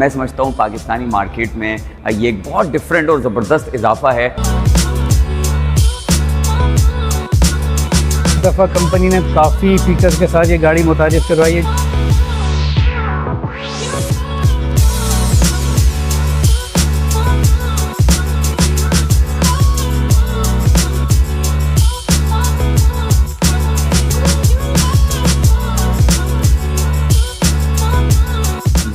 मैं समझता हूँ पाकिस्तानी मार्केट में ये एक बहुत डिफरेंट और ज़बरदस्त इजाफा है। इस दफ़ा कंपनी ने काफ़ी फीचर्स के साथ ये गाड़ी मुतारिफ करवाई है।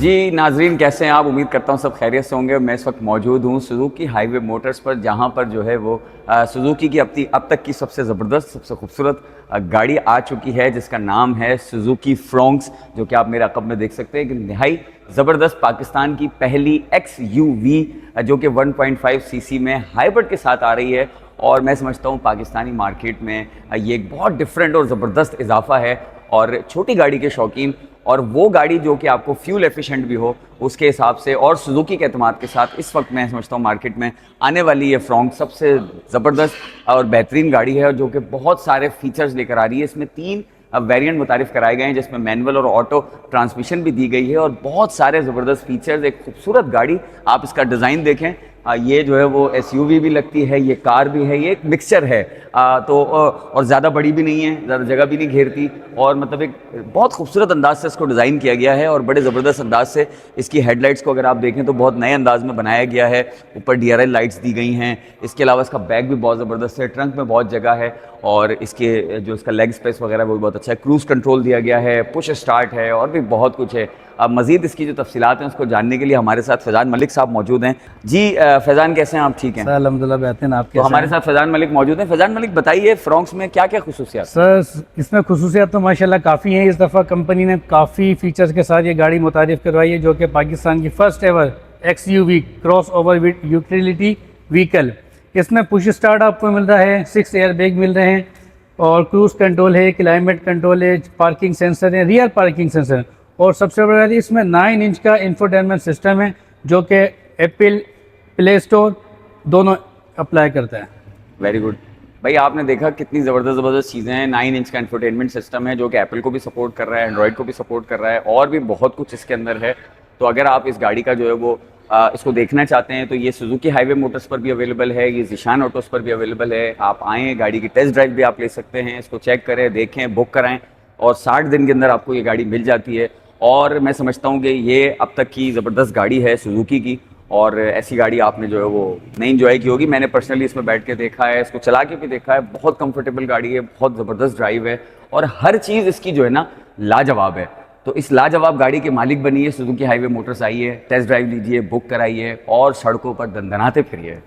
जी नाजरीन, कैसे हैं आप? उम्मीद करता हूँ सब खैरियत से होंगे। मैं इस वक्त मौजूद हूँ सुजुकी हाईवे मोटर्स पर, जहाँ पर जो है वो सुजुकी की अब तक की सबसे ज़बरदस्त, सबसे खूबसूरत गाड़ी आ चुकी है, जिसका नाम है सुजुकी फ्रोंक्स, जो कि आप मेरे अक़ब में देख सकते हैं कि नहाई ज़बरदस्त पाकिस्तान की पहली XUV जो कि 1.5 सीसी में हाइब्रिड के साथ आ रही है। और मैं समझता हूँ पाकिस्तानी मार्केट में ये एक बहुत डिफरेंट और ज़बरदस्त इजाफा है। और छोटी गाड़ी के शौकीन और वो गाड़ी जो कि आपको फ्यूल एफिशिएंट भी हो, उसके हिसाब से और सुजुकी के एतमाद के साथ इस वक्त मैं समझता हूँ मार्केट में आने वाली ये फ्रोंक्स सबसे ज़बरदस्त और बेहतरीन गाड़ी है, जो कि बहुत सारे फीचर्स लेकर आ रही है। इसमें 3 वेरिएंट मुतारिफ कराए गए हैं, जिसमें मैनुअल और ऑटो ट्रांसमिशन भी दी गई है और बहुत सारे ज़बरदस्त फीचर्स। एक खूबसूरत गाड़ी, आप इसका डिज़ाइन देखें, ये जो है वो SUV भी लगती है, ये कार भी है, ये एक मिक्सचर है। और ज़्यादा बड़ी भी नहीं है, ज़्यादा जगह भी नहीं घेरती, और मतलब एक बहुत खूबसूरत अंदाज से इसको डिज़ाइन किया गया है और बड़े ज़बरदस्त अंदाज से इसकी हेडलाइट्स को अगर आप देखें तो बहुत नए अंदाज में बनाया गया है। ऊपर DRL लाइट्स दी गई हैं। इसके अलावा इसका बैग भी बहुत ज़बरदस्त है, ट्रंक में बहुत जगह है और इसके जो इसका लेग स्पेस वगैरह वो भी बहुत अच्छा है। क्रूज़ कंट्रोल दिया गया है, पुश स्टार्ट है और भी बहुत कुछ है। अब मज़ीद इसकी जो तफसीलात हैं उसको जानने के लिए हमारे साथ फैज़ान मलिक साहब मौजूद हैं। जी फैज़ान, कैसे हैं आप? ठीक हैं सर, अल्हम्दुलिल्लाह बेहतरीन। आप कैसे तो हमारे हैं? साथ फैज़ान मलिक मौजूद हैं। फैज़ान मलिक, बताइए फ्रोंक्स में क्या क्या खुसूसियात? सर, इसमें खुसूसियात तो माशाल्लाह काफ़ी हैं। इस दफ़ा कंपनी ने काफ़ी फीचर्स के साथ ये गाड़ी मुतारिफ करवाई है, जो कि पाकिस्तान की first ever XUV cross over with utility vehicle. इसमें पुश स्टार्ट आपको मिल रहा है, 6 एयर बैग मिल रहे हैं और क्रूज़ कंट्रोल है, क्लाइमेट कंट्रोल है, पार्किंग सेंसर है, रियर पार्किंग सेंसर, और सबसे बड़ा इसमें 9 इंच का इंफोटेनमेंट सिस्टम है, जो कि एप्पल प्ले स्टोर दोनों अप्लाई करता है। वेरी गुड भाई, आपने देखा कितनी ज़बरदस्त चीज़ें हैं। 9 इंच का इंफोटेनमेंट सिस्टम है, जो कि एप्पल को भी सपोर्ट कर रहा है, एंड्रॉयड को भी सपोर्ट कर रहा है, और भी बहुत कुछ इसके अंदर है। तो अगर आप इस गाड़ी का जो है वो इसको देखना चाहते हैं तो ये सुजुकी हाईवे मोटर्स पर भी अवेलेबल है, ये ज़ीशान ऑटोस पर भी अवेलेबल है। आप आएँ, गाड़ी की टेस्ट ड्राइव भी आप ले सकते हैं, इसको चेक करें, देखें, बुक कराएँ और 60 दिन के अंदर आपको ये गाड़ी मिल जाती है। और मैं समझता हूँ कि ये अब तक की ज़बरदस्त गाड़ी है सुजुकी की, और ऐसी गाड़ी आपने जो है वो नहीं इंजॉय की होगी। मैंने पर्सनली इसमें बैठ के देखा है, इसको चला के भी देखा है। बहुत कंफर्टेबल गाड़ी है, बहुत ज़बरदस्त ड्राइव है और हर चीज़ इसकी जो है ना लाजवाब है। तो इस लाजवाब गाड़ी के मालिक बनिए, सुजुकी हाईवे मोटर्स आइए, टेस्ट ड्राइव लीजिए, बुक कराइए और सड़कों पर दंदनाते फिरिए।